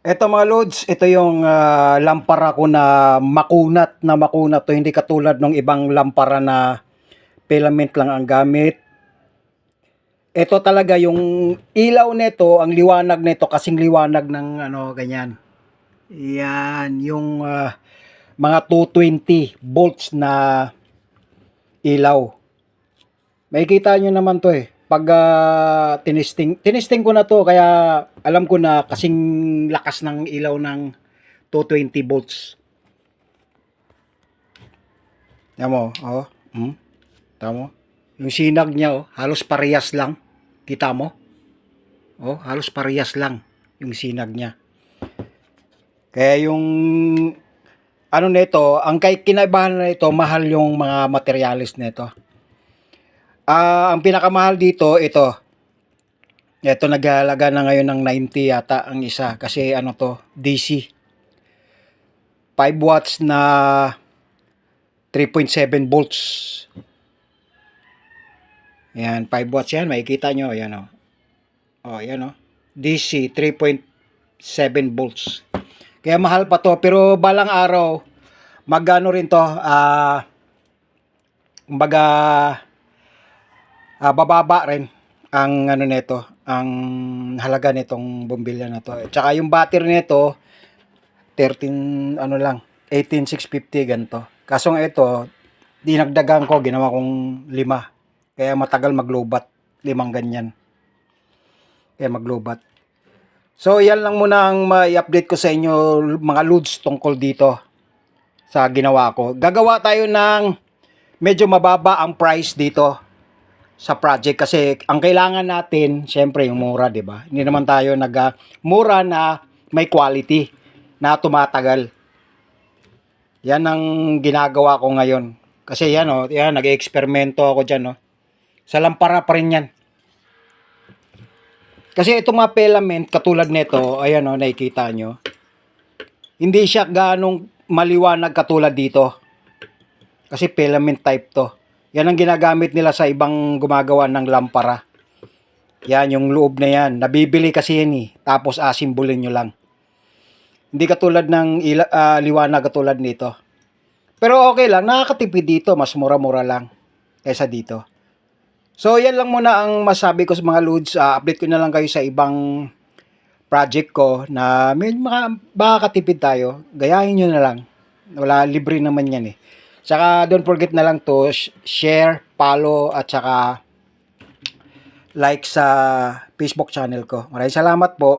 Eto mga loads, ito yung lampara ko na makunat to, hindi katulad ng ibang lampara na filament lang ang gamit. Ito talaga yung ilaw nito, ang liwanag nito kasing liwanag ng ano ganyan. Yan, yung mga 220 volts na ilaw. Makikita nyo naman to eh. Pag tinisting ko na to, kaya alam ko na kasing lakas ng ilaw ng 220 volts. Tama mo, oh. Tama mo. Yung sinag niya, oh, halos parehas lang. Kita mo? Oh, halos parehas lang yung sinag niya. Kaya yung ano nito, ang kay kinaibahan nito, mahal yung mga materialis nito. Ang pinakamahal dito, ito. Ito naghahalaga na ngayon ng 90 yata ang isa kasi ano to, DC. 5 watts na 3.7 volts. Yan, 5 watts yan, makikita nyo, ayan o. O, ayan o. DC 3.7 volts. Kaya mahal pa to, pero balang araw, magano rin to, kumbaga, bababa rin ang ano nito, ang halaga nitong bombilya na to. Tsaka yung battery nito 13 ano lang, 18650 ganito. Kaso ito, dinagdagan ko, ginawa kong 5. Kaya matagal maglobat, 5 ganyan. Kaya maglobat. So yan lang muna ang mai-update ko sa inyo mga loads tungkol dito sa ginawa ko. Gagawa tayo ng medyo mababa ang price dito sa project kasi ang kailangan natin syempre yung mura, 'di ba? Hindi naman tayo mura na may quality na tumatagal. Yan ang ginagawa ko ngayon. Kasi yan oh, yan nag-eksperimento ako diyan, oh. Sa lampara pa rin yan. Kasi itong mga filament katulad nito, ayan oh, nakikita nyo. Hindi siya ganong maliwanag katulad dito. Kasi filament type to. Yan ang ginagamit nila sa ibang gumagawa ng lampara. Yan, yung loob na yan. Nabibili kasi yan eh. Tapos asimbolin nyo lang. Hindi katulad ng liwanag katulad nito. Pero okay lang, nakakatipid dito. Mas mura-mura lang kaysa dito. So, yan lang muna ang masabi ko sa mga loads. Update ko na lang kayo sa ibang project ko na may makakatipid tayo. Gayahin nyo na lang. Wala, libre naman yan eh. Saka don't forget na lang to share, follow at saka like sa Facebook channel ko. Maraming salamat po.